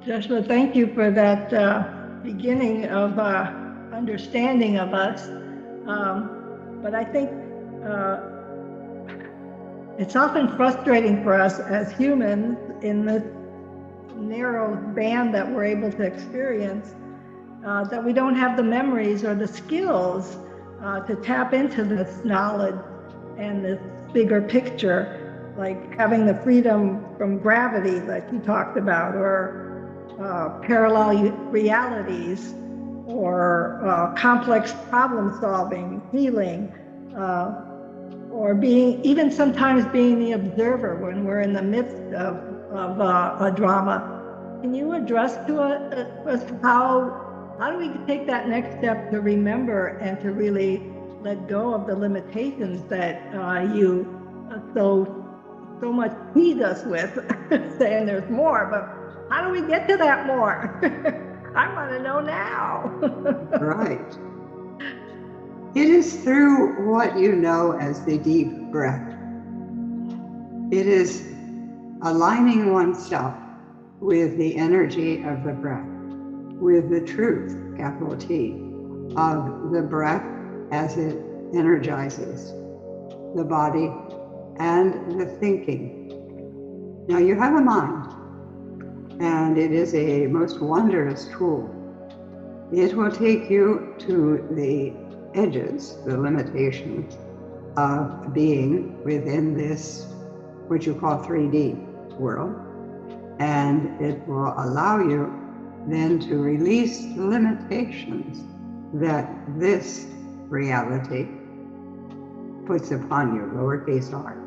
Joshua, thank you for that beginning of understanding of us. But I think it's often frustrating for us as humans in the narrow band that we're able to experience that we don't have the memories or the skills to tap into this knowledge and this bigger picture, like having the freedom from gravity that you talked about, or parallel realities, or complex problem solving, healing, or even sometimes being the observer when we're in the midst of a drama. Can you address to us how do we take that next step to remember and to really let go of the limitations that you so much feed us with, saying there's more, but how do we get to that more? I want to know now. Right. It is through what you know as the deep breath. It is aligning oneself with the energy of the breath, with the truth, capital T, of the breath as it energizes the body and the thinking. Now you have a mind, and it is a most wondrous tool. It will take you to the edges, the limitations of being within this, what you call 3D world, and it will allow you then to release the limitations that this reality puts upon you, lowercase r.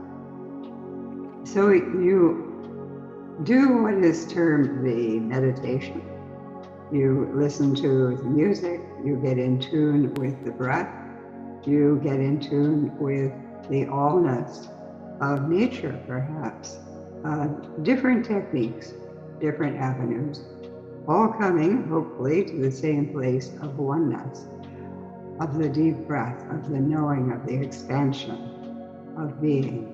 So you do what is termed the meditation. You listen to the music, you get in tune with the breath, you get in tune with the allness of nature, perhaps. Different techniques, different avenues, all coming, hopefully, to the same place of oneness, of the deep breath, of the knowing, of the expansion of being.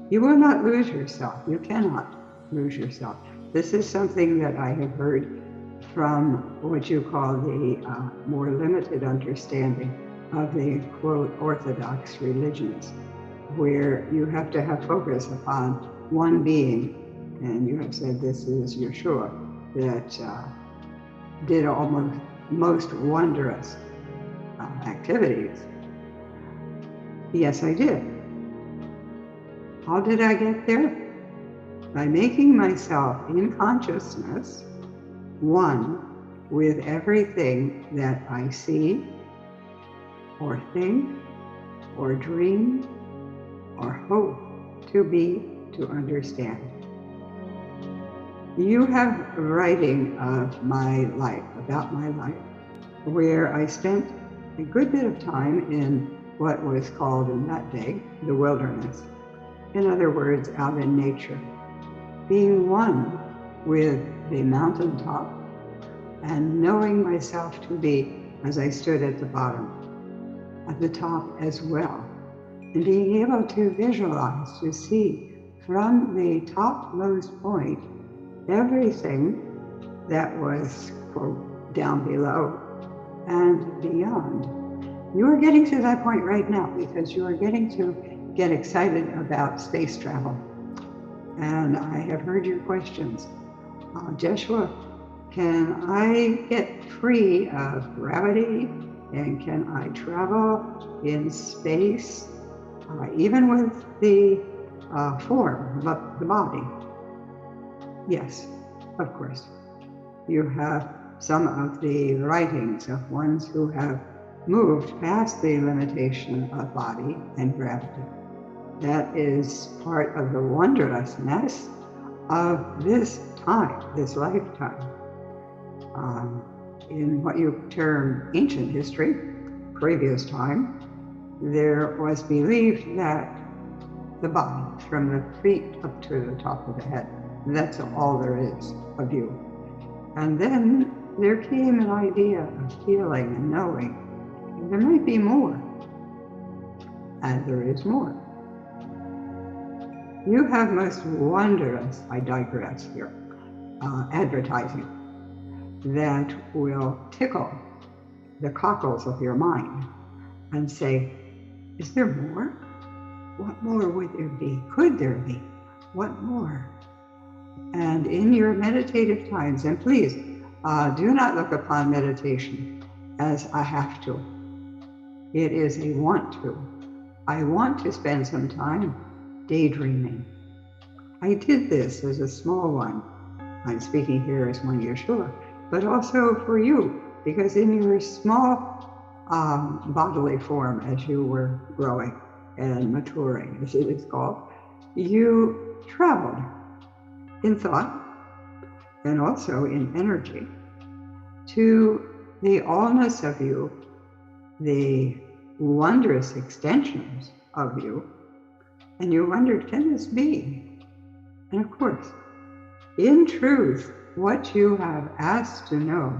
You will not lose yourself. You cannot lose yourself. This is something that I have heard from what you call the more limited understanding of the, quote, orthodox religions, where you have to have focus upon one being. And you have said this is Jeshua that did almost most wondrous activities. Yes, I did. How did I get there? By making myself in consciousness one with everything that I see, or think, or dream, or hope to be, to understand. You have writing of my life, about my life, where I spent a good bit of time in what was called in that day the wilderness. In other words, out in nature, being one with the mountaintop and knowing myself to be, as I stood at the bottom, at the top as well, and being able to visualize, to see from the topmost point everything that was, quote, down below and beyond. You are getting to that point right now because you are getting to get excited about space travel. And I have heard your questions. Jeshua, can I get free of gravity? And can I travel in space, even with the form of the body? Yes, of course. You have some of the writings of ones who have moved past the limitation of body and gravity. That is part of the wondrousness of this time, this lifetime. In what you term ancient history, previous time, there was belief that the body, from the feet up to the top of the head, that's all there is of you. And then there came an idea of feeling and knowing there might be more, and there is more. You have most wondrous, I digress here, advertising that will tickle the cockles of your mind and say, is there more? What more would there be? Could there be? What more? And in your meditative times, and please do not look upon meditation as a have to. It is a want to. I want to spend some time daydreaming. I did this as a small one. I'm speaking here as one Jeshua, but also for you, because in your small bodily form, as you were growing and maturing, as it is called, you traveled in thought and also in energy to the allness of you, the wondrous extensions of you, and you wondered, can this be? And of course, in truth, what you have asked to know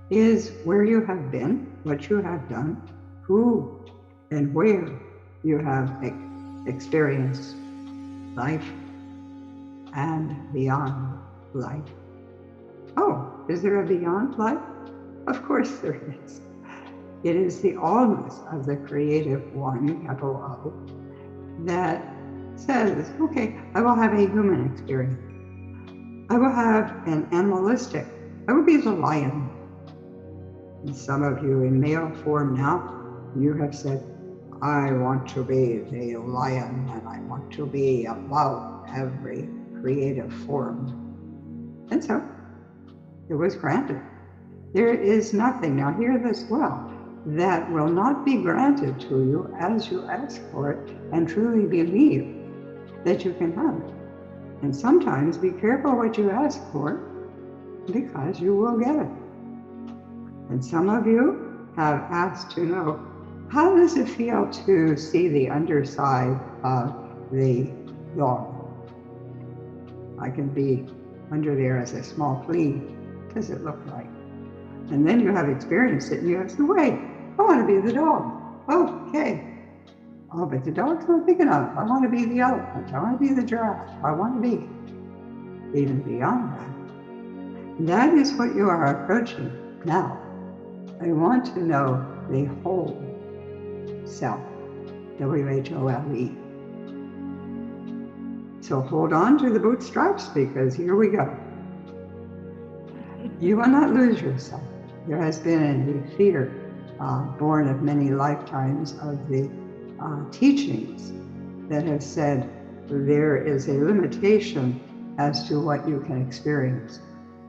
is where you have been, what you have done, who and where you have experienced life and beyond life. Oh, is there a beyond life? Of course there is. It is the allness of the creative one, capital O, that says, okay, I will have a human experience. I will have an animalistic. I will be the lion. And some of you in male form now, you have said, I want to be the lion and I want to be above every creative form. And so it was granted. There is nothing, now hear this well, that will not be granted to you as you ask for it and truly believe that you can have it. And sometimes be careful what you ask for, because you will get it. And some of you have asked to know, how does it feel to see the underside of the dog? I can be under there as a small flea. What does it look like? And then you have experienced it and you have said, wait, I want to be the dog. Okay. Oh, but the dog's not big enough. I want to be the elephant. I want to be the giraffe. I want to be even beyond that. That is what you are approaching now. I want to know the whole self, W-H-O-L-E. So hold on to the bootstraps, because here we go. You will not lose yourself. There has been a fear born of many lifetimes of the teachings that have said there is a limitation as to what you can experience.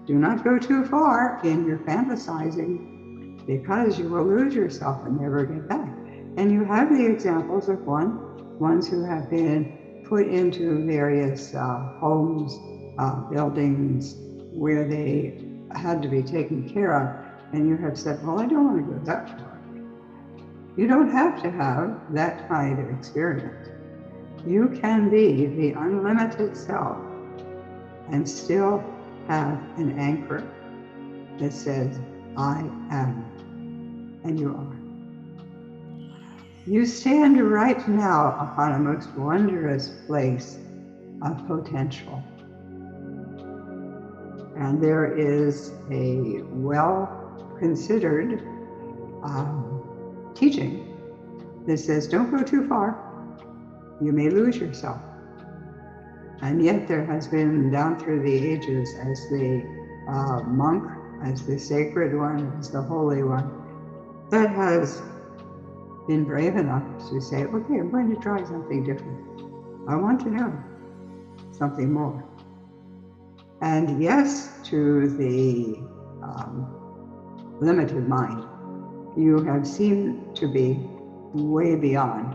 Do not go too far in your fantasizing, because you will lose yourself and never get back. And you have the examples of ones who have been put into various homes, buildings where they had to be taken care of, and you have said, well, I don't want to go that far. You don't have to have that kind of experience. You can be the unlimited self and still have an anchor that says, I am, and you are. You stand right now upon a most wondrous place of potential. And there is a well-considered teaching that says, don't go too far. You may lose yourself. And yet there has been down through the ages, as the monk, as the sacred one, as the holy one, that has been brave enough to say, okay, I'm going to try something different. I want to know something more. And yes, to the limited mind, you have seemed to be way beyond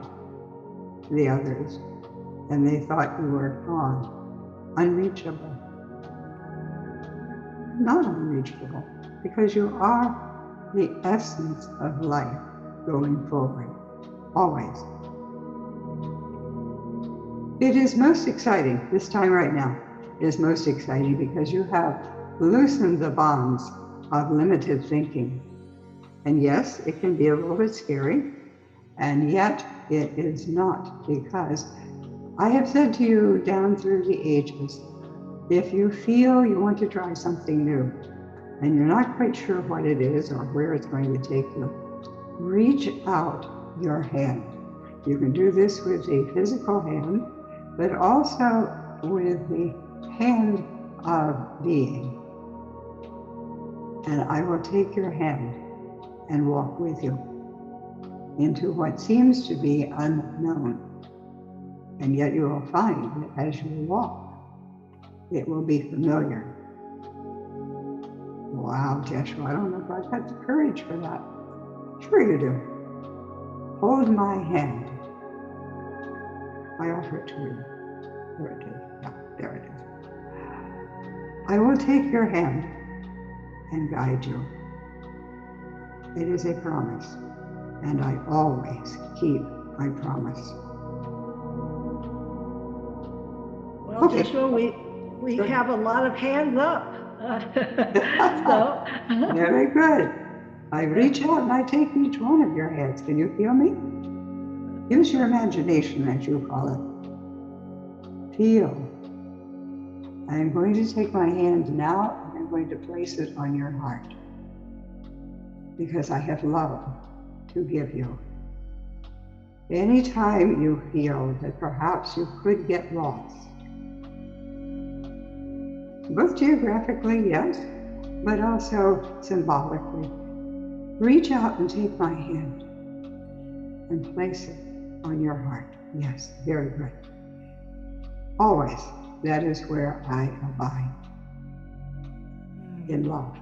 the others, and they thought you were gone, unreachable. Not unreachable, because you are the essence of life going forward, always. It is most exciting, this time right now is most exciting, because you have loosened the bonds of limited thinking. And yes, it can be a little bit scary, and yet it is not, because I have said to you down through the ages If you feel you want to try something new and you're not quite sure what it is or where it's going to take you, reach out your hand. You can do this with a physical hand, but also with the hand of being. And I will take your hand and walk with you into what seems to be unknown. And yet you will find that as you walk, it will be familiar. Wow, Jeshua, I don't know if I've got the courage for that. Sure you do. Hold my hand. I offer it to you. There it is. Yeah, there it is. I will take your hand and guide you. It is a promise, and I always keep my promise. Well, okay. Jeshua, we have a lot of hands up. So. Very good. I reach out and I take each one of your hands. Can you feel me? Use your imagination, as you call it. Feel. I'm going to take my hand now and I'm going to place it on your heart, because I have love to give you. Anytime you feel that perhaps you could get lost, both geographically, yes, but also symbolically, reach out and take my hand and place it on your heart. Yes, very good. Always, that is where I abide, in love.